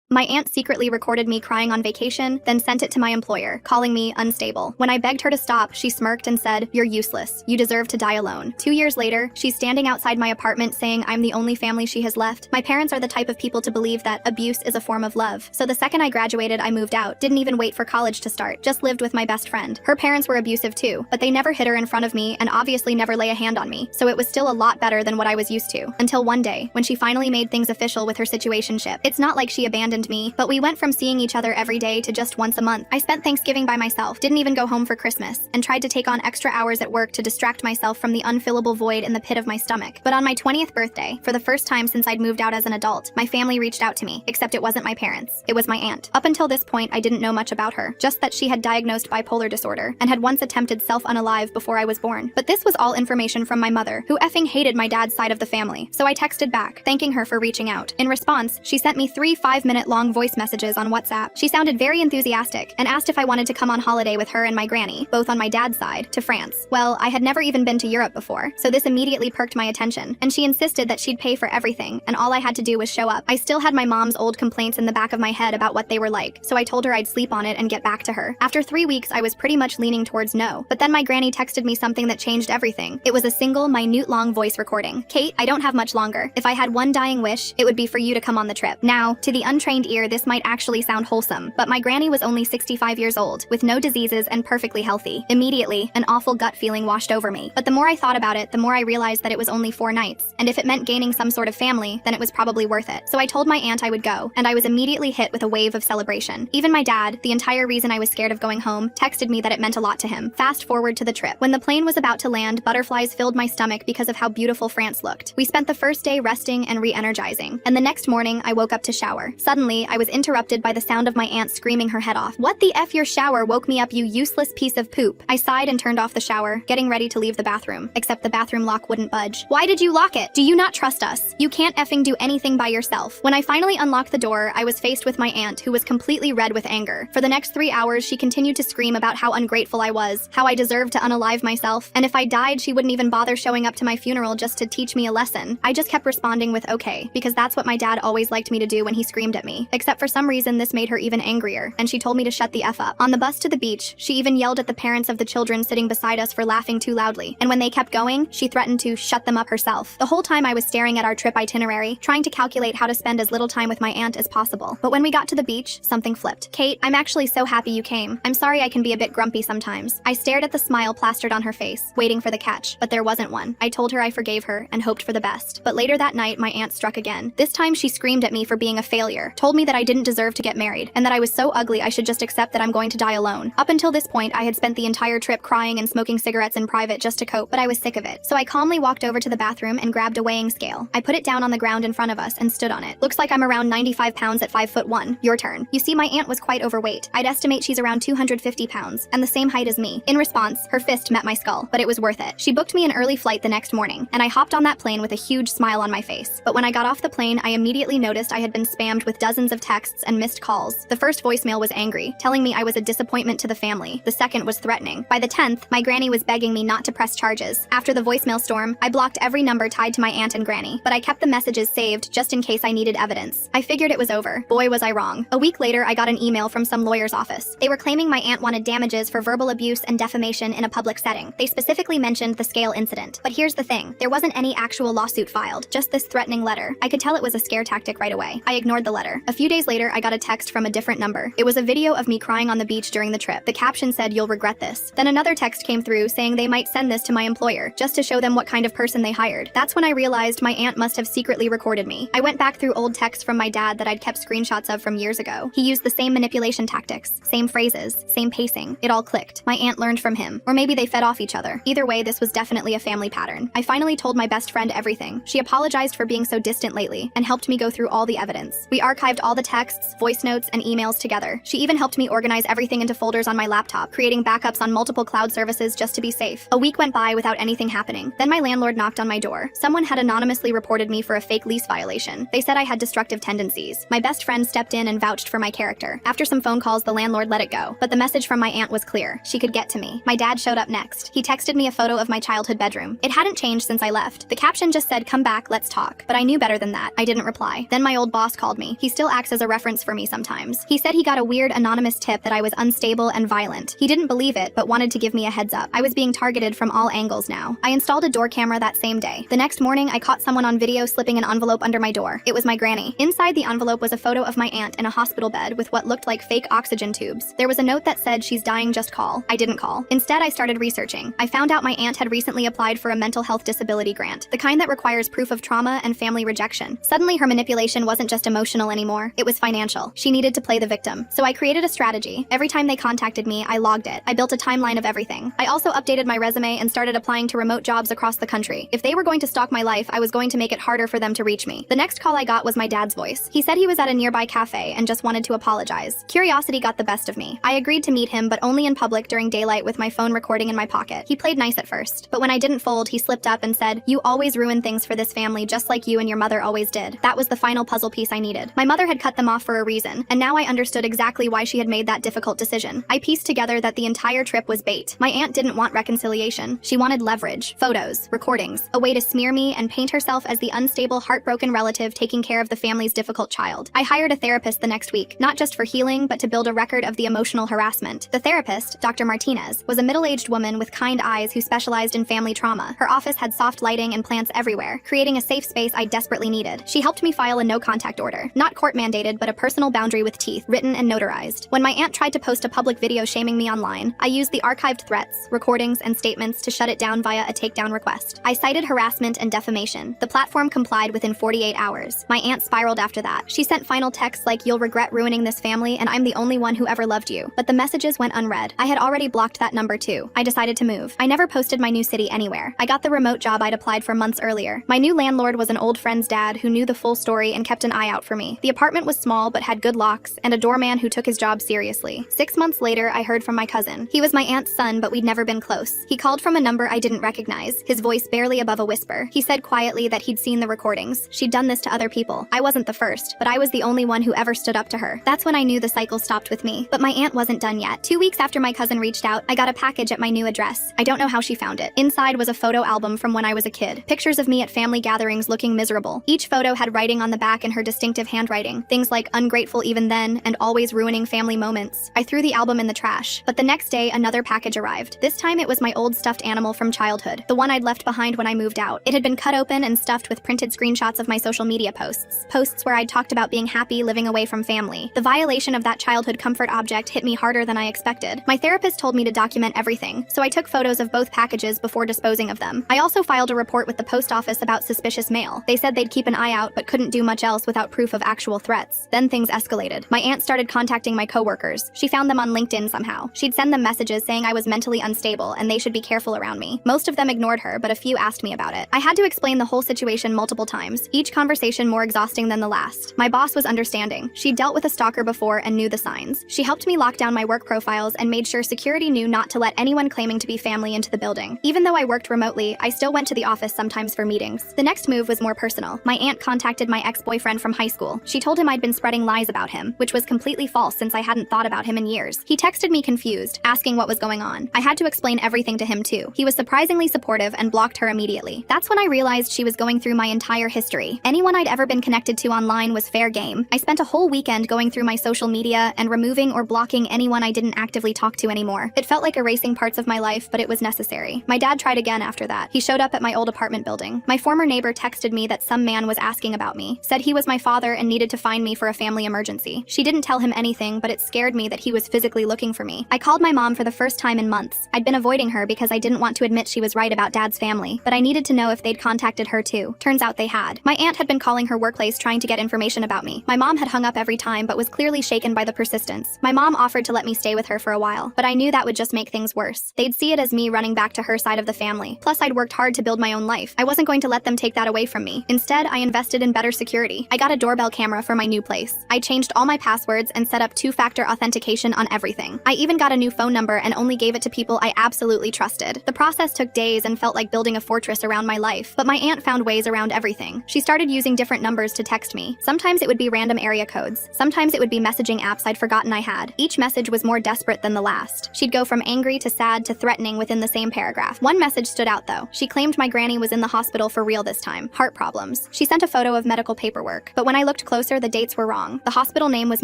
My aunt secretly recorded me crying on vacation, then sent it to my employer, calling me unstable. When I begged her to stop, she smirked and said, "You're useless. You deserve to die alone." 2 years later, she's standing outside my apartment saying I'm the only family she has left. My parents are the type of people to believe that abuse is a form of love. So the second I graduated, I moved out. Didn't even wait for college to start. Just lived with my best friend. Her parents were abusive too, but they never hit her in front of me and obviously never lay a hand on me. So it was still a lot better than what I was used to. Until one day, when she finally made things official with her situationship. It's not like she abandoned me, but we went from seeing each other every day to just once a month. I spent Thanksgiving by myself, didn't even go home for Christmas, and tried to take on extra hours at work to distract myself from the unfillable void in the pit of my stomach. But on my 20th birthday, for the first time since I'd moved out as an adult, my family reached out to me, except it wasn't my parents. It was my aunt. Up until this point, I didn't know much about her, just that she had diagnosed bipolar disorder and had once attempted self-unalive before I was born. But this was all information from my mother, who effing hated my dad's side of the family. So I texted back, thanking her for reaching out. In response, she sent me 3 5-minute long voice messages on WhatsApp. She sounded very enthusiastic and asked if I wanted to come on holiday with her and my granny, both on my dad's side, to France. Well, I had never even been to Europe before, so this immediately perked my attention, and she insisted that she'd pay for everything, and all I had to do was show up. I still had my mom's old complaints in the back of my head about what they were like, so I told her I'd sleep on it and get back to her. After 3 weeks, I was pretty much leaning towards no, but then my granny texted me something that changed everything. It was a single, minute-long voice recording. "Kate, I don't have much longer. If I had one dying wish, it would be for you to come on the trip." Now, to the untrained ear, this might actually sound wholesome, but my granny was only 65 years old, with no diseases and perfectly healthy. Immediately, an awful gut feeling washed over me. But the more I thought about it, the more I realized that it was only 4 nights, and if it meant gaining some sort of family, then it was probably worth it. So I told my aunt I would go, and I was immediately hit with a wave of celebration. Even my dad, the entire reason I was scared of going home, texted me that it meant a lot to him. Fast forward to the trip. When the plane was about to land, butterflies filled my stomach because of how beautiful France looked. We spent the first day resting and re-energizing, and the next morning, I woke up to shower. Suddenly, I was interrupted by the sound of my aunt screaming her head off. "What the F, your shower woke me up, you useless piece of poop." I sighed and turned off the shower, getting ready to leave the bathroom, except the bathroom lock wouldn't budge. "Why did you lock it? Do you not trust us? You can't effing do anything by yourself." When I finally unlocked the door, I was faced with my aunt, who was completely red with anger. For the next 3 hours, she continued to scream about how ungrateful I was, how I deserved to unalive myself, and if I died, she wouldn't even bother showing up to my funeral just to teach me a lesson. I just kept responding with okay, because that's what my dad always liked me to do when he screamed at me. Except for some reason, this made her even angrier, and she told me to shut the F up. On the bus to the beach, she even yelled at the parents of the children sitting beside us for laughing too loudly, and when they kept going, she threatened to shut them up herself. The whole time I was staring at our trip itinerary, trying to calculate how to spend as little time with my aunt as possible. But when we got to the beach, something flipped. "Kate, I'm actually so happy you came. I'm sorry I can be a bit grumpy sometimes." I stared at the smile plastered on her face, waiting for the catch, but there wasn't one. I told her I forgave her and hoped for the best. But later that night, my aunt struck again. This time she screamed at me for being a failure, told me that I didn't deserve to get married, and that I was so ugly I should just accept that I'm going to die alone. Up until this point, I had spent the entire trip crying and smoking cigarettes in private just to cope, but I was sick of it. So I calmly walked over to the bathroom and grabbed a weighing scale. I put it down on the ground in front of us and stood on it. "Looks like I'm around 95 pounds at 5'1". Your turn." You see, my aunt was quite overweight. I'd estimate she's around 250 pounds, and the same height as me. In response, her fist met my skull, but it was worth it. She booked me an early flight the next morning, and I hopped on that plane with a huge smile on my face. But when I got off the plane, I immediately noticed I had been spammed with dozens of texts and missed calls. The first voicemail was angry, telling me I was a disappointment to the family. The second was threatening. By the 10th, my granny was begging me not to press charges. After the voicemail storm, I blocked every number tied to my aunt and granny, but I kept the messages saved just in case I needed evidence. I figured it was over. Boy, was I wrong. A week later, I got an email from some lawyer's office. They were claiming my aunt wanted damages for verbal abuse and defamation in a public setting. They specifically mentioned the scale incident. But here's the thing, there wasn't any actual lawsuit filed, just this threatening letter. I could tell it was a scare tactic right away. I ignored the letter. A few days later, I got a text from a different number. It was a video of me crying on the beach during the trip. The caption said, "You'll regret this." Then another text came through saying they might send this to my employer, just to show them what kind of person they hired. That's when I realized my aunt must have secretly recorded me. I went back through old texts from my dad that I'd kept screenshots of from years ago. He used the same manipulation tactics, same phrases, same pacing. It all clicked. My aunt learned from him, or maybe they fed off each other. Either way, this was definitely a family pattern. I finally told my best friend everything. She apologized for being so distant lately and helped me go through all the evidence. We archived all the texts, voice notes, and emails together. She even helped me organize everything into folders on my laptop, creating backups on multiple cloud services just to be safe. A week went by without anything happening. Then my landlord knocked on my door. Someone had anonymously reported me for a fake lease violation. They said I had destructive tendencies. My best friend stepped in and vouched for my character. After some phone calls, the landlord let it go. But the message from my aunt was clear. She could get to me. My dad showed up next. He texted me a photo of my childhood bedroom. It hadn't changed since I left. The caption just said, "Come back, let's talk." But I knew better than that. I didn't reply. Then my old boss called me. He still acts as a reference for me sometimes. He said he got a weird anonymous tip that I was unstable and violent. He didn't believe it, but wanted to give me a heads up. I was being targeted from all angles now. I installed a door camera that same day. The next morning, I caught someone on video slipping an envelope under my door. It was my granny. Inside the envelope was a photo of my aunt in a hospital bed with what looked like fake oxygen tubes. There was a note that said, "She's dying, just call." I didn't call. Instead, I started researching. I found out my aunt had recently applied for a mental health disability grant, the kind that requires proof of trauma and family rejection. Suddenly, her manipulation wasn't just emotional anymore. It was financial. She needed to play the victim. So I created a strategy. Every time they contacted me, I logged it. I built a timeline of everything. I also updated my resume and started applying to remote jobs across the country. If they were going to stalk my life, I was going to make it harder for them to reach me. The next call I got was my dad's voice. He said he was at a nearby cafe and just wanted to apologize. Curiosity got the best of me. I agreed to meet him, but only in public during daylight with my phone recording in my pocket. He played nice at first, but when I didn't fold, he slipped up and said, "You always ruin things for this family just like you and your mother always did." That was the final puzzle piece I needed. My mother had cut them off for a reason, and now I understood exactly why she had made that difficult decision. I pieced together that the entire trip was bait. My aunt didn't want reconciliation. She wanted leverage, photos, recordings, a way to smear me and paint herself as the unstable, heartbroken relative taking care of the family's difficult child. I hired a therapist the next week, not just for healing, but to build a record of the emotional harassment. The therapist, Dr. Martinez, was a middle-aged woman with kind eyes who specialized in family trauma. Her office had soft lighting and plants everywhere, creating a safe space I desperately needed. She helped me file a no-contact order, not court-mandated, but a personal boundary with teeth, written and notarized. When my aunt tried to post a public video shaming me online, I used the archived threats, recordings, and statements to shut it down via a takedown request. I cited harassment and defamation. The platform complied within 48 hours. My aunt spiraled after that. She sent final texts like, "You'll regret ruining this family, and I'm the only one who ever loved you." But the messages went unread. I had already blocked that number too. I decided to move. I never posted my new city anywhere. I got the remote job I'd applied for months earlier. My new landlord was an old friend's dad who knew the full story and kept an eye out for me. The apartment was small but had good locks, and a doorman who took his job seriously. 6 months later, I heard from my cousin. He was my aunt's son, but we'd never been close. He called from a number I didn't recognize, his voice barely above a whisper. He said quietly that he'd seen the recordings. She'd done this to other people. I wasn't the first, but I was the only one who ever stood up to her. That's when I knew the cycle stopped with me. But my aunt wasn't done yet. 2 weeks after my cousin reached out, I got a package at my new address. I don't know how she found it. Inside was a photo album from when I was a kid. Pictures of me at family gatherings looking miserable. Each photo had writing on the back in her distinctive handwriting. Things like "ungrateful even then" and "always ruining family moments." I threw the album in the trash. But the next day, another package arrived. This time it was my old stuffed animal from childhood, the one I'd left behind when I moved out. It had been cut open and stuffed with printed screenshots of my social media posts where I'd talked about being happy living away from family. The violation of that childhood comfort object hit me harder than I expected. My therapist told me to document everything, so I took photos of both packages before disposing of them. I also filed a report with the post office about suspicious mail. They said they'd keep an eye out but couldn't do much else without proof of actual threats. Then things escalated. My aunt started contacting my coworkers. She found them on LinkedIn somehow. She'd send them messages saying I was mentally unstable and they should be careful around me. Most of them ignored her, but a few asked me about it. I had to explain the whole situation multiple times, each conversation more exhausting than the last. My boss was understanding. She dealt with a stalker before and knew the signs. She helped me lock down my work profiles and made sure security knew not to let anyone claiming to be family into the building. Even though I worked remotely, I still went to the office sometimes for meetings. The next move was more personal. My aunt contacted my ex-boyfriend from high school. She told him I'd been spreading lies about him, which was completely false since I hadn't thought about him in years. He texted me confused, asking what was going on. I had to explain everything to him too. He was surprisingly supportive and blocked her immediately. That's when I realized she was going through my entire history. Anyone I'd ever been connected to online was fair game. I spent a whole weekend going through my social media and removing or blocking anyone I didn't actively talk to anymore. It felt like erasing parts of my life, but it was necessary. My dad tried again after that. He showed up at my old apartment building. My former neighbor texted me that some man was asking about me, said he was my father and needed to find me for a family emergency. She didn't tell him anything, but it scared me that he was physically looking for me. I called my mom for the first time in months. I'd been avoiding her because I didn't want to admit she was right about Dad's family, but I needed to know if they'd contacted her too. Turns out they had. My aunt had been calling her workplace trying to get information about me. My mom had hung up every time but was clearly shaken by the persistence. My mom offered to let me stay with her for a while, but I knew that would just make things worse. They'd see it as me running back to her side of the family. Plus, I'd worked hard to build my own life. I wasn't going to let them take that away from me. Instead, I invested in better security. I got a doorbell camera for my new place. I changed all my passwords and set up two-factor authentication on everything. I even got a new phone number and only gave it to people I absolutely trusted. The process took days and felt like building a fortress around my life, but my aunt found ways around everything. She started using different numbers to text me. Sometimes it would be random area codes. Sometimes it would be messaging apps I'd forgotten I had. Each message was more desperate than the last. She'd go from angry to sad to threatening within the same paragraph. One message stood out though. She claimed my granny was in the hospital for real this time. Heart problems. She sent a photo of medical paperwork, but when I looked closer, closer, the dates were wrong. The hospital name was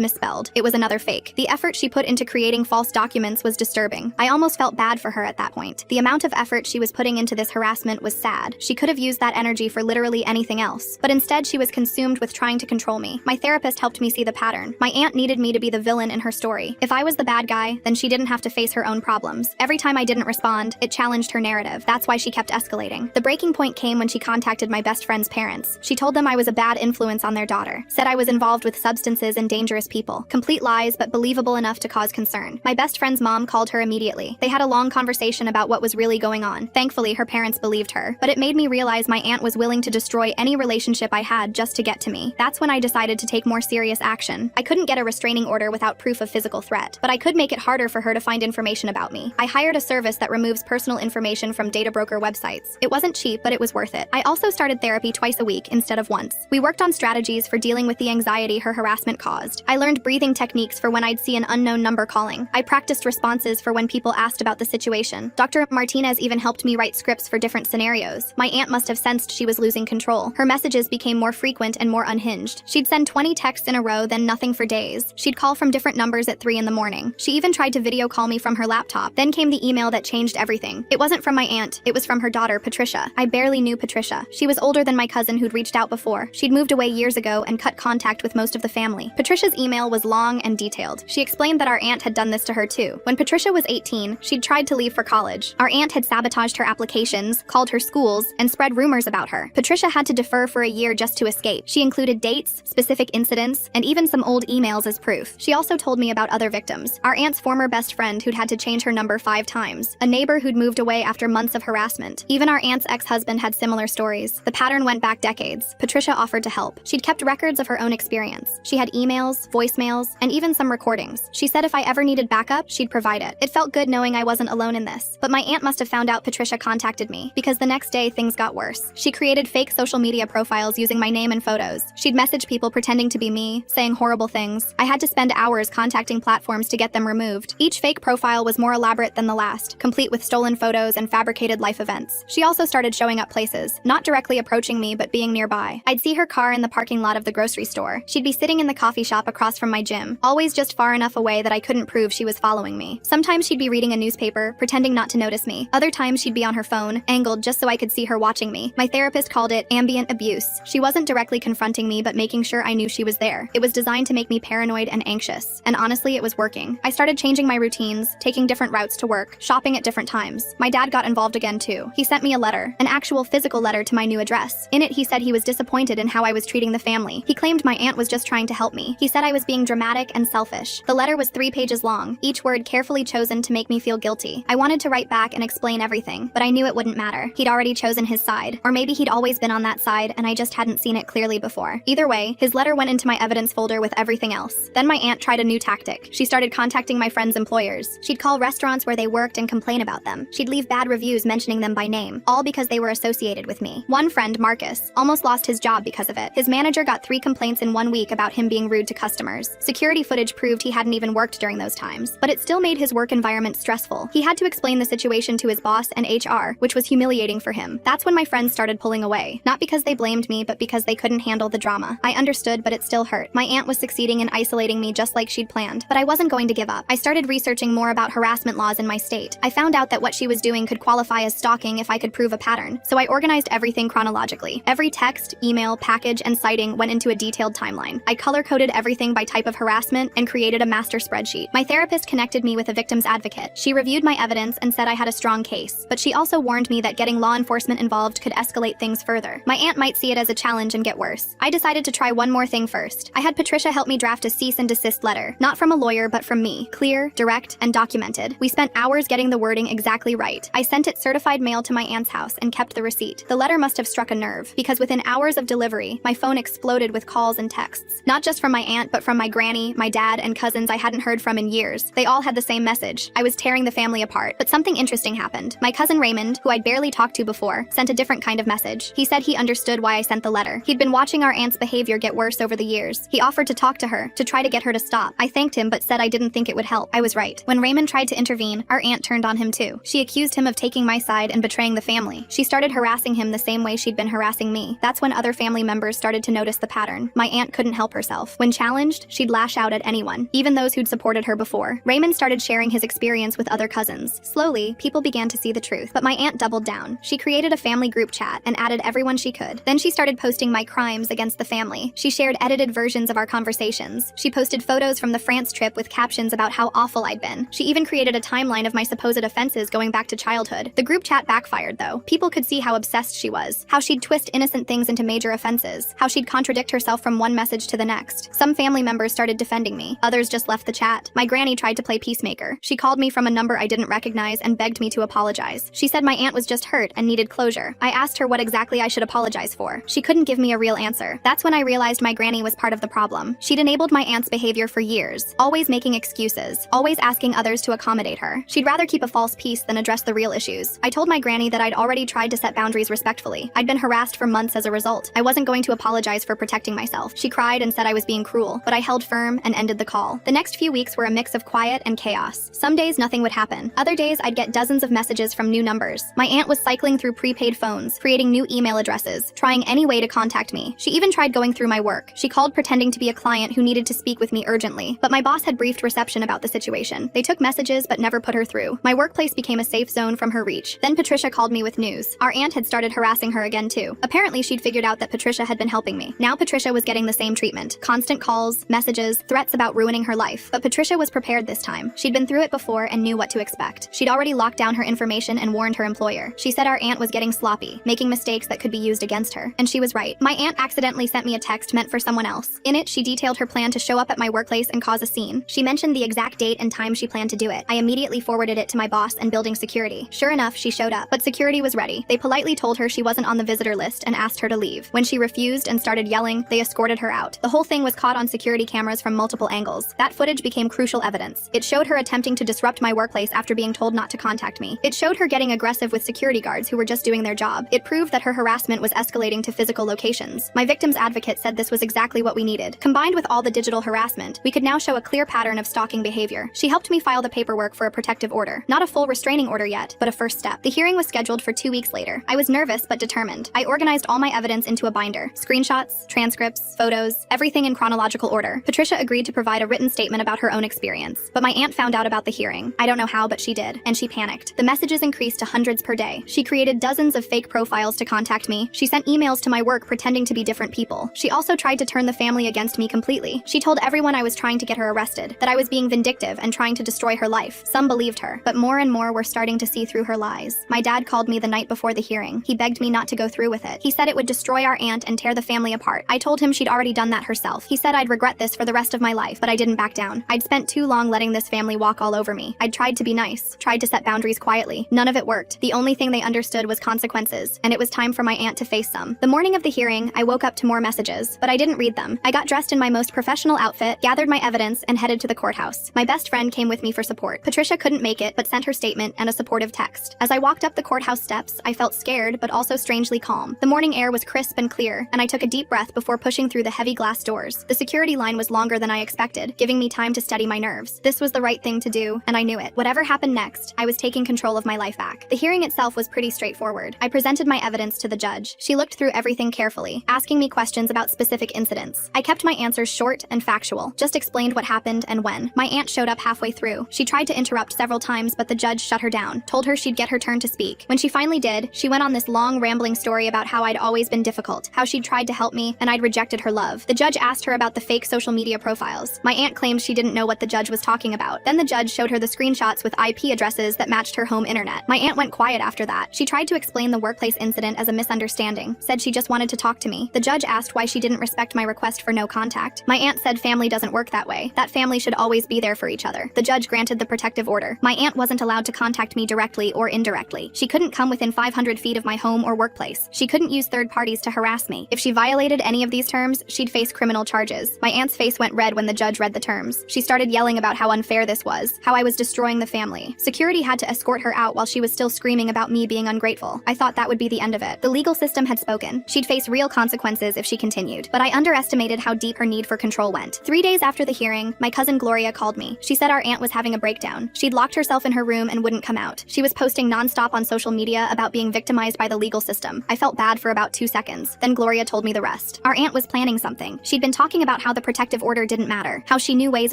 misspelled. It was another fake. The effort she put into creating false documents was disturbing. I almost felt bad for her at that point. The amount of effort she was putting into this harassment was sad. She could have used that energy for literally anything else. But instead, she was consumed with trying to control me. My therapist helped me see the pattern. My aunt needed me to be the villain in her story. If I was the bad guy, then she didn't have to face her own problems. Every time I didn't respond, it challenged her narrative. That's why she kept escalating. The breaking point came when she contacted my best friend's parents. She told them I was a bad influence on their daughter, said I was involved with substances and dangerous people. Complete lies, but believable enough to cause concern. My best friend's mom called her immediately. They had a long conversation about what was really going on. Thankfully, her parents believed her, but it made me realize my aunt was willing to destroy any relationship I had just to get to me. That's when I decided to take more serious action. I couldn't get a restraining order without proof of physical threat, but I could make it harder for her to find information about me. I hired a service that removes personal information from data broker websites. It wasn't cheap, but it was worth it. I also started therapy twice a week instead of once. We worked on strategies for dealing with the anxiety her harassment caused. I learned breathing techniques for when I'd see an unknown number calling. I practiced responses for when people asked about the situation. Dr. Martinez even helped me write scripts for different scenarios. My aunt must have sensed she was losing control. Her messages became more frequent and more unhinged. She'd send 20 texts in a row, then nothing for days. She'd call from different numbers at 3 in the morning. She even tried to video call me from her laptop. Then came the email that changed everything. It wasn't from my aunt, it was from her daughter, Patricia. I barely knew Patricia. She was older than my cousin who'd reached out before. She'd moved away years ago and cut contact with most of the family. Patricia's email was long and detailed. She explained that our aunt had done this to her too. When Patricia was 18, she'd tried to leave for college. Our aunt had sabotaged her applications, called her schools, and spread rumors about her. Patricia had to defer for a year just to escape. She included dates, specific incidents, and even some old emails as proof. She also told me about other victims. Our aunt's former best friend who'd had to change her number 5 times. A neighbor who'd moved away after months of harassment. Even our aunt's ex-husband had similar stories. The pattern went back decades. Patricia offered to help. She'd kept records of her own experience. She had emails, voicemails, and even some recordings. She said if I ever needed backup, she'd provide it. It felt good knowing I wasn't alone in this. But my aunt must have found out Patricia contacted me, because the next day things got worse. She created fake social media profiles using my name and photos. She'd message people pretending to be me, saying horrible things. I had to spend hours contacting platforms to get them removed. Each fake profile was more elaborate than the last, complete with stolen photos and fabricated life events. She also started showing up places, not directly approaching me but being nearby. I'd see her car in the parking lot of the grocery store. She'd be sitting in the coffee shop across from my gym, always just far enough away that I couldn't prove she was following me. Sometimes she'd be reading a newspaper, pretending not to notice me. Other times she'd be on her phone, angled just so I could see her watching me. My therapist called it ambient abuse. She wasn't directly confronting me but making sure I knew she was there. It was designed to make me paranoid and anxious. And honestly, it was working. I started changing my routines, taking different routes to work, shopping at different times. My dad got involved again too. He sent me a letter, an actual physical letter to my new address. In it, he said he was disappointed in how I was treating the family. He claimed my aunt was just trying to help me. He said I was being dramatic and selfish. The letter was 3 pages long, each word carefully chosen to make me feel guilty. I wanted to write back and explain everything, but I knew it wouldn't matter. He'd already chosen his side, or maybe he'd always been on that side and I just hadn't seen it clearly before. Either way, his letter went into my evidence folder with everything else. Then my aunt tried a new tactic. She started contacting my friends' employers. She'd call restaurants where they worked and complain about them. She'd leave bad reviews mentioning them by name, all because they were associated with me. One friend, Marcus, almost lost his job because of it. His manager got 3 complaints in 1 week about him being rude to customers. Security footage proved he hadn't even worked during those times, but it still made his work environment stressful. He had to explain the situation to his boss and HR, which was humiliating for him. That's when my friends started pulling away, not because they blamed me, but because they couldn't handle the drama. I understood, but it still hurt. My aunt was succeeding in isolating me just like she'd planned, but I wasn't going to give up. I started researching more about harassment laws in my state. I found out that what she was doing could qualify as stalking if I could prove a pattern, so I organized everything chronologically. Every text, email, package, and sighting went into a detailed timeline. I color-coded everything by type of harassment and created a master spreadsheet. My therapist connected me with a victim's advocate. She reviewed my evidence and said I had a strong case, but she also warned me that getting law enforcement involved could escalate things further. My aunt might see it as a challenge and get worse. I decided to try one more thing first. I had Patricia help me draft a cease and desist letter, not from a lawyer but from me. Clear, direct, and documented. We spent hours getting the wording exactly right. I sent it certified mail to my aunt's house and kept the receipt. The letter must have struck a nerve, because within hours of delivery, my phone exploded with calls and texts. Not just from my aunt, but from my granny, my dad, and cousins I hadn't heard from in years. They all had the same message. I was tearing the family apart. But something interesting happened. My cousin Raymond, who I'd barely talked to before, sent a different kind of message. He said he understood why I sent the letter. He'd been watching our aunt's behavior get worse over the years. He offered to talk to her, to try to get her to stop. I thanked him but said I didn't think it would help. I was right. When Raymond tried to intervene, our aunt turned on him too. She accused him of taking my side and betraying the family. She started harassing him the same way she'd been harassing me. That's when other family members started to notice the pattern. my aunt couldn't help herself. When challenged, she'd lash out at anyone, even those who'd supported her before. Raymond started sharing his experience with other cousins. Slowly, people began to see the truth, but my aunt doubled down. She created a family group chat and added everyone she could. Then she started posting my crimes against the family. She shared edited versions of our conversations. She posted photos from the France trip with captions about how awful I'd been. She even created a timeline of my supposed offenses going back to childhood. The group chat backfired, though. People could see how obsessed she was, how she'd twist innocent things into major offenses, how she'd contradict herself from one message to the next. Some family members started defending me. Others just left the chat. My granny tried to play peacemaker. She called me from a number I didn't recognize and begged me to apologize. She said my aunt was just hurt and needed closure. I asked her what exactly I should apologize for. She couldn't give me a real answer. That's when I realized my granny was part of the problem. She'd enabled my aunt's behavior for years, always making excuses, always asking others to accommodate her. She'd rather keep a false peace than address the real issues. I told my granny that I'd already tried to set boundaries respectfully. I'd been harassed for months as a result. I wasn't going to apologize for protecting myself. She cried and said I was being cruel, but I held firm and ended the call. The next few weeks were a mix of quiet and chaos. Some days nothing would happen. Other days I'd get dozens of messages from new numbers. My aunt was cycling through prepaid phones, creating new email addresses, trying any way to contact me. She even tried going through my work. She called pretending to be a client who needed to speak with me urgently, but my boss had briefed reception about the situation. They took messages but never put her through. My workplace became a safe zone from her reach. Then Patricia called me with news. Our aunt had started harassing her again too. Apparently she'd figured out that Patricia had been helping me. Now Patricia was getting the same treatment. Constant calls, messages, threats about ruining her life. But Patricia was prepared this time. She'd been through it before and knew what to expect. She'd already locked down her information and warned her employer. She said our aunt was getting sloppy, making mistakes that could be used against her. And she was right. My aunt accidentally sent me a text meant for someone else. In it, she detailed her plan to show up at my workplace and cause a scene. She mentioned the exact date and time she planned to do it. I immediately forwarded it to my boss and building security. Sure enough, she showed up, but security was ready. They politely told her she wasn't on the visitor list and asked her to leave. When she refused and started yelling, they escorted her out. The whole thing was caught on security cameras from multiple angles. That footage became crucial evidence. It showed her attempting to disrupt my workplace after being told not to contact me. It showed her getting aggressive with security guards who were just doing their job. It proved that her harassment was escalating to physical locations. My victim's advocate said this was exactly what we needed. Combined with all the digital harassment, we could now show a clear pattern of stalking behavior. She helped me file the paperwork for a protective order. Not a full restraining order yet, but a first step. The hearing was scheduled for 2 weeks later. I was nervous but determined. I organized all my evidence into a binder. Screenshots, transcripts, photos, everything in chronological order. Patricia agreed to provide a written statement about her own experience. But my aunt found out about the hearing. I don't know how, but she did. And she panicked. The messages increased to hundreds per day. She created dozens of fake profiles to contact me. She sent emails to my work pretending to be different people. She also tried to turn the family against me completely. She told everyone I was trying to get her arrested, that I was being vindictive and trying to destroy her life. Some believed her, but more and more were starting to see through her lies. My dad called me the night before the hearing. He begged me not to go through with it. He said it would destroy our aunt and tear the family apart. I told him she'd already done that herself. He said I'd regret this for the rest of my life, but I didn't back down. I'd spent too long letting this family walk all over me. I'd tried to be nice, tried to set boundaries quietly. None of it worked. The only thing they understood was consequences, and it was time for my aunt to face some. The morning of the hearing, I woke up to more messages, but I didn't read them. I got dressed in my most professional outfit, gathered my evidence, and headed to the courthouse. My best friend came with me for support. Patricia couldn't make it, but sent her statement and a supportive text. As I walked up the courthouse steps, I felt scared, but also strangely calm. The morning air was crisp and clear, and I took a deep breath before pushing through the heavy glass doors. The security line was longer than I expected, giving me time to steady my nerves. This was the right thing to do, and I knew it. Whatever happened next, I was taking control of my life back. The hearing itself was pretty straightforward. I presented my evidence to the judge. She looked through everything carefully, asking me questions about specific incidents. I kept my answers short and factual, just explained what happened and when. My aunt showed up halfway through. She tried to interrupt several times, but the judge shut her down, told her she'd get her turn to speak. When she finally did, she went on this long, rambling story about how I'd always been difficult, how she'd tried to help me, and I'd rejected her love. The judge asked her about the fake social media profiles. My aunt claimed she didn't know what the judge was talking about. Then the judge showed her the screenshots with IP addresses that matched her home internet. My aunt went quiet after that. She tried to explain the workplace incident as a misunderstanding, said she just wanted to talk to me. The judge asked why she didn't respect my request for no contact. My aunt said family doesn't work that way. That family should always be there for each other. The judge granted the protective order. My aunt wasn't allowed to contact me directly or indirectly. She couldn't come within 500 feet of my home or workplace. She couldn't use third parties to harass me. If she violated any of these terms, she'd face criminal charges. My aunt's face went red when the judge read the terms. She started yelling about how unfair this was, how I was destroying the family. Security had to escort her out while she was still screaming about me being ungrateful. I thought that would be the end of it. The legal system had spoken. She'd face real consequences if she continued. But I underestimated how deep her need for control went. 3 days after the hearing, my cousin Gloria called me. She said our aunt was having a breakdown. She'd locked herself in her room and wouldn't come out. She was posting nonstop on social media about being victimized by the legal system. I felt bad for about 2 seconds. Then Gloria told me the rest. Our aunt was was planning something. She'd been talking about how the protective order didn't matter, how she knew ways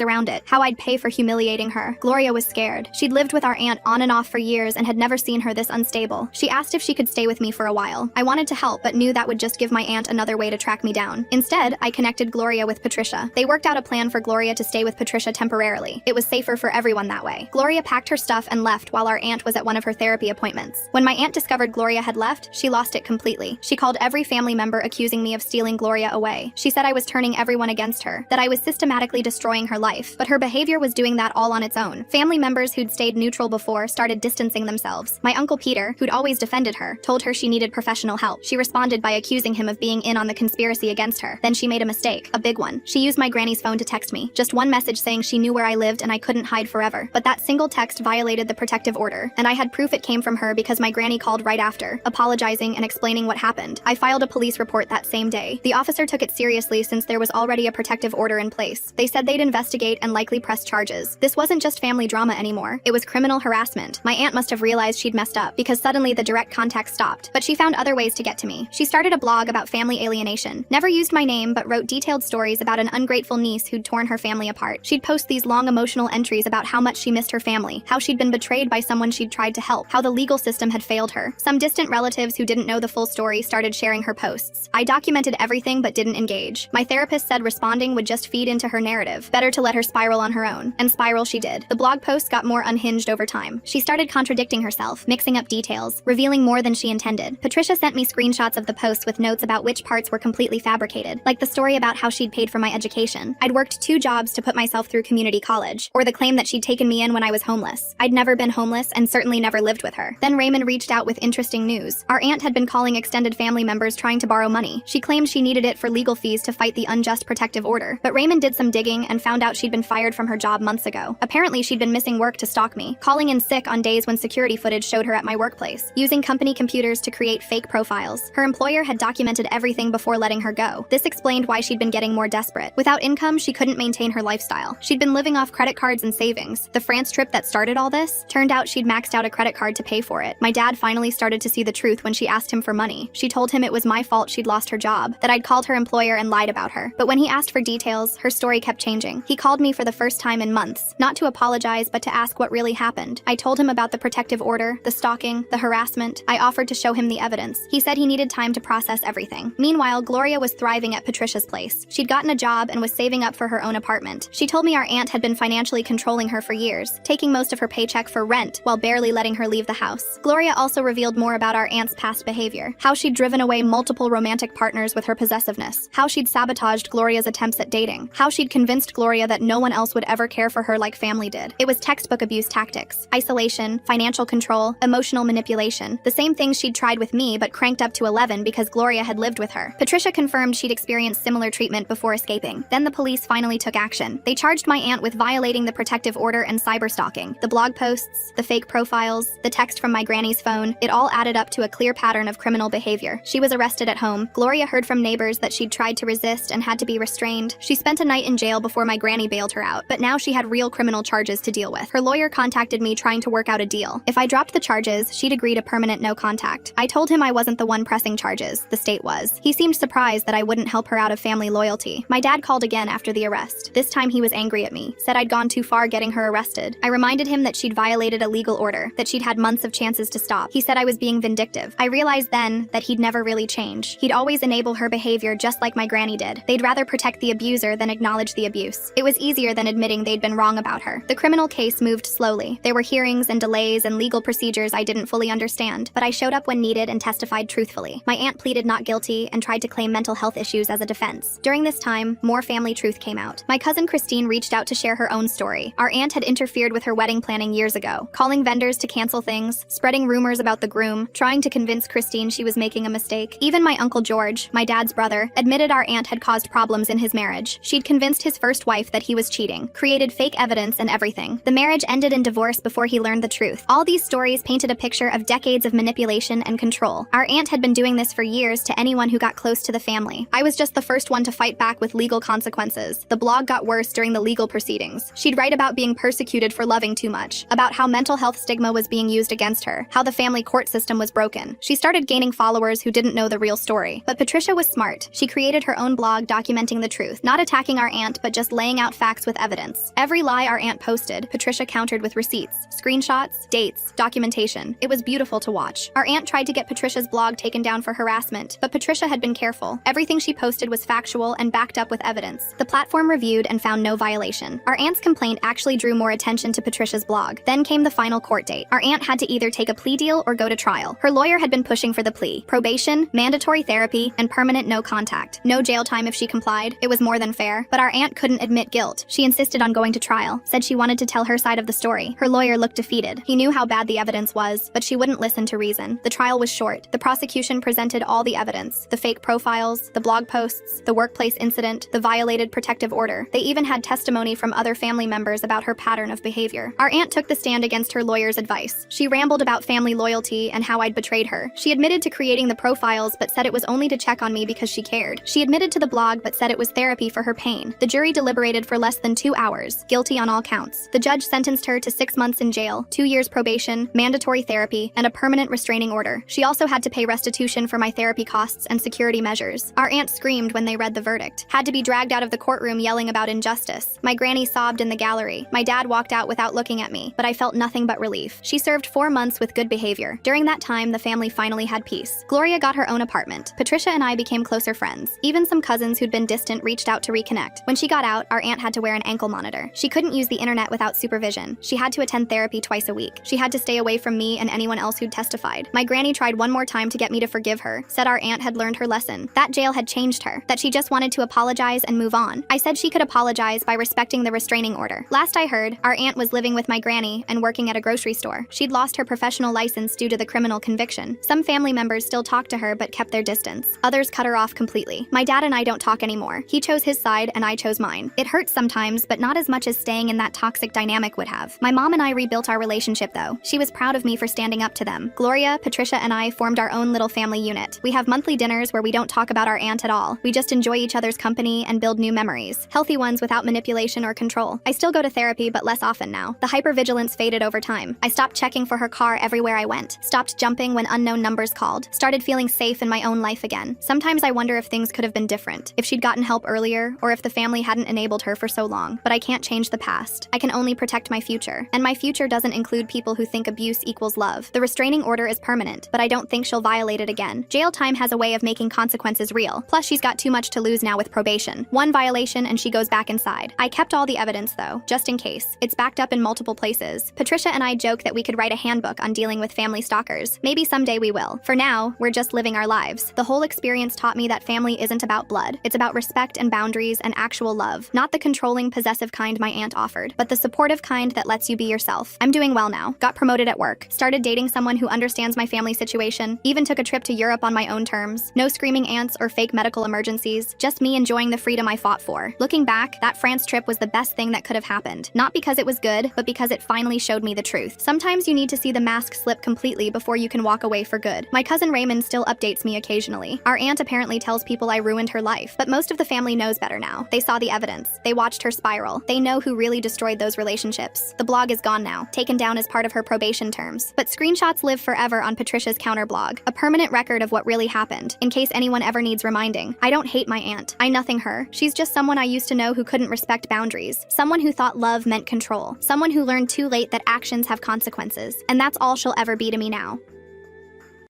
around it, how I'd pay for humiliating her. Gloria was scared. She'd lived with our aunt on and off for years and had never seen her this unstable. She asked if she could stay with me for a while. I wanted to help, but knew that would just give my aunt another way to track me down. Instead, I connected Gloria with Patricia. They worked out a plan for Gloria to stay with Patricia temporarily. It was safer for everyone that way. Gloria packed her stuff and left while our aunt was at one of her therapy appointments. When my aunt discovered Gloria had left, she lost it completely. She called every family member accusing me of stealing Gloria away. She said I was turning everyone against her, that I was systematically destroying her life, but her behavior was doing that all on its own. Family members who'd stayed neutral before started distancing themselves. My uncle Peter, who'd always defended her, told her she needed professional help. She responded by accusing him of being in on the conspiracy against her. Then she made a mistake, a big one. She used my granny's phone to text me. Just one message saying she knew where I lived and I couldn't hide forever. But that single text violated the protective order, and I had proof it came from her because my granny called right after, apologizing and explaining what happened. I filed a police report that same day. The officer took it seriously since there was already a protective order in place. They said they'd investigate and likely press charges. This wasn't just family drama anymore. It was criminal harassment. My aunt must have realized she'd messed up because suddenly the direct contact stopped, but she found other ways to get to me. She started a blog about family alienation. Never used my name, but wrote detailed stories about an ungrateful niece who'd torn her family apart. She'd post these long emotional entries about how much she missed her family, how she'd been betrayed by someone she'd tried to help, how the legal system had failed her. Some distant relatives who didn't know the full story started sharing her posts. I documented everything but didn't engage. My therapist said responding would just feed into her narrative. Better to let her spiral on her own. And spiral she did. The blog posts got more unhinged over time. She started contradicting herself, mixing up details, revealing more than she intended. Patricia sent me screenshots of the posts with notes about which parts were completely fabricated, like the story about how she'd paid for my education. I'd worked 2 jobs to put myself through community college, or the claim that she'd taken me in when I was homeless. I'd never been homeless and certainly never lived with her. Then Raymond reached out with interesting news. Our aunt had been calling extended family members trying to borrow money. She claimed she needed it for legal fees to fight the unjust protective order. But Raymond did some digging and found out she'd been fired from her job months ago. Apparently she'd been missing work to stalk me, calling in sick on days when security footage showed her at my workplace, using company computers to create fake profiles. Her employer had documented everything before letting her go. This explained why she'd been getting more desperate. Without income, she couldn't maintain her lifestyle. She'd been living off credit cards and savings. The France trip that started all this? Turned out she'd maxed out a credit card to pay for it. My dad finally started to see the truth when she asked him for money. She told him it was my fault she'd lost her job, that I'd called her employer and lied about her. But when he asked for details, her story kept changing. He called me for the first time in months, not to apologize, but to ask what really happened. I told him about the protective order, the stalking, the harassment. I offered to show him the evidence. He said he needed time to process everything. Meanwhile, Gloria was thriving at Patricia's place. She'd gotten a job and was saving up for her own apartment. She told me our aunt had been financially controlling her for years, taking most of her paycheck for rent while barely letting her leave the house. Gloria also revealed more about our aunt's past behavior, how she'd driven away multiple romantic partners with her possessiveness, how she'd sabotaged Gloria's attempts at dating, how she'd convinced Gloria that no one else would ever care for her like family did. It was textbook abuse tactics, isolation, financial control, emotional manipulation, the same things she'd tried with me but cranked up to 11 because Gloria had lived with her. Patricia confirmed she'd experienced similar treatment before escaping. Then the police finally took action. They charged my aunt with violating the protective order and cyberstalking. The blog posts, the fake profiles, the text from my granny's phone, it all added up to a clear pattern of criminal behavior. She was arrested at home. Gloria heard from neighbors that she'd tried to resist and had to be restrained. She spent a night in jail before my granny bailed her out, but now she had real criminal charges to deal with. Her lawyer contacted me trying to work out a deal. If I dropped the charges, she'd agree to permanent no contact. I told him I wasn't the one pressing charges, the state was. He seemed surprised that I wouldn't help her out of family loyalty. My dad called again after the arrest. This time he was angry at me, said I'd gone too far getting her arrested. I reminded him that she'd violated a legal order, that she'd had months of chances to stop. He said I was being vindictive. I realized then that he'd never really change. He'd always enable her behavior just like my granny did. They'd rather protect the abuser than acknowledge the abuse. It was easier than admitting they'd been wrong about her. The criminal case moved slowly. There were hearings and delays and legal procedures I didn't fully understand, but I showed up when needed and testified truthfully. My aunt pleaded not guilty and tried to claim mental health issues as a defense. During this time, more family truth came out. My cousin Christine reached out to share her own story. Our aunt had interfered with her wedding planning years ago, calling vendors to cancel things, spreading rumors about the groom, trying to convince Christine she was making a mistake. Even my Uncle George, my dad's brother, admitted our aunt had caused problems in his marriage. She'd convinced his first wife that he was cheating, created fake evidence and everything. The marriage ended in divorce before he learned the truth. All these stories painted a picture of decades of manipulation and control. Our aunt had been doing this for years to anyone who got close to the family. I was just the first one to fight back with legal consequences. The blog got worse during the legal proceedings. She'd write about being persecuted for loving too much, about how mental health stigma was being used against her, how the family court system was broken. She started gaining followers who didn't know the real story. But Patricia was smart. She created her own blog documenting the truth, not attacking our aunt, but just laying out facts with evidence. Every lie our aunt posted, Patricia countered with receipts, screenshots, dates, documentation. It was beautiful to watch. Our aunt tried to get Patricia's blog taken down for harassment, but Patricia had been careful. Everything she posted was factual and backed up with evidence. The platform reviewed and found no violation. Our aunt's complaint actually drew more attention to Patricia's blog. Then came the final court date. Our aunt had to either take a plea deal or go to trial. Her lawyer had been pushing for the plea: probation, mandatory therapy, and permanent no contact. No jail time if she complied. It was more than fair. But our aunt couldn't admit guilt. She insisted on going to trial, said she wanted to tell her side of the story. Her lawyer looked defeated. He knew how bad the evidence was, but she wouldn't listen to reason. The trial was short. The prosecution presented all the evidence: the fake profiles, the blog posts, the workplace incident, the violated protective order. They even had testimony from other family members about her pattern of behavior. Our aunt took the stand against her lawyer's advice. She rambled about family loyalty and how I'd betrayed her. She admitted to creating the profiles but said it was only to check on me because she cared. She admitted to the blog but said it was therapy for her pain. The jury deliberated for less than 2 hours, guilty on all counts. The judge sentenced her to 6 months in jail, 2 years probation, mandatory therapy, and a permanent restraining order. She also had to pay restitution for my therapy costs and security measures. Our aunt screamed when they read the verdict. Had to be dragged out of the courtroom yelling about injustice. My granny sobbed in the gallery. My dad walked out without looking at me, but I felt nothing but relief. She served 4 months with good behavior. During that time, the family finally had peace. Gloria got her own apartment. Patricia and I became closer friends. Even some cousins who'd been distant reached out to reconnect. When she got out, our aunt had to wear an ankle monitor. She couldn't use the internet without supervision. She had to attend therapy twice a week. She had to stay away from me and anyone else who'd testified. My granny tried one more time to get me to forgive her, said our aunt had learned her lesson. That jail had changed her, that she just wanted to apologize and move on. I said she could apologize by respecting the restraining order. Last I heard, our aunt was living with my granny and working at a grocery store. She'd lost her professional license due to the criminal conviction. Some family members still talked to her but kept their distance. Others cut her off completely. My dad and I don't talk anymore. He chose his side and I chose mine. It hurts sometimes, but not as much as staying in that toxic dynamic would have. My mom and I rebuilt our relationship though. She was proud of me for standing up to them. Gloria, Patricia, and I formed our own little family unit. We have monthly dinners where we don't talk about our aunt at all. We just enjoy each other's company and build new memories. Healthy ones without manipulation or control. I still go to therapy, but less often now. The hypervigilance faded over time. I stopped checking for her car everywhere I went. Stopped jumping when unknown numbers called. Started feeling safe in my own life again. Sometimes I wonder if things could have been different. If she'd gotten help earlier, or if the family hadn't enabled her for so long. But I can't change the past. I can only protect my future. And my future doesn't include people who think abuse equals love. The restraining order is permanent, but I don't think she'll violate it again. Jail time has a way of making consequences real. Plus, she's got too much to lose now with probation. One violation and she goes back inside. I kept all the evidence though, just in case. It's backed up in multiple places. Patricia and I joke that we could write a handbook on dealing with family stalkers. Maybe someday we will. For now, we're just living our lives. The whole experience taught me that family isn't about blood. It's about respect and boundaries and actual love. Not the controlling, possessive kind my aunt offered, but the supportive kind that lets you be yourself. I'm doing well now. Got promoted at work. Started dating someone who understands my family situation. Even took a trip to Europe on my own terms. No screaming aunts or fake medical emergencies. Just me enjoying the freedom I fought for. Looking back, that France trip was the best thing that could have happened. Not because it was good, but because it finally showed me the truth. Sometimes you need to see the mask slip completely before you can walk away for good. My cousin Raymond still updates me occasionally. Our aunt apparently tells people I ruined her life, but most of the family knows better now. They saw the evidence. They watched her spiral. They know who really destroyed those relationships. The blog is gone now, taken down as part of her probation terms. But screenshots live forever on Patricia's counter blog, a permanent record of what really happened, in case anyone ever needs reminding. I don't hate my aunt. I nothing her. She's just someone I used to know who couldn't respect boundaries. Someone who thought love meant control. Someone who learned too late that actions have consequences. And that's all she'll ever be to me now.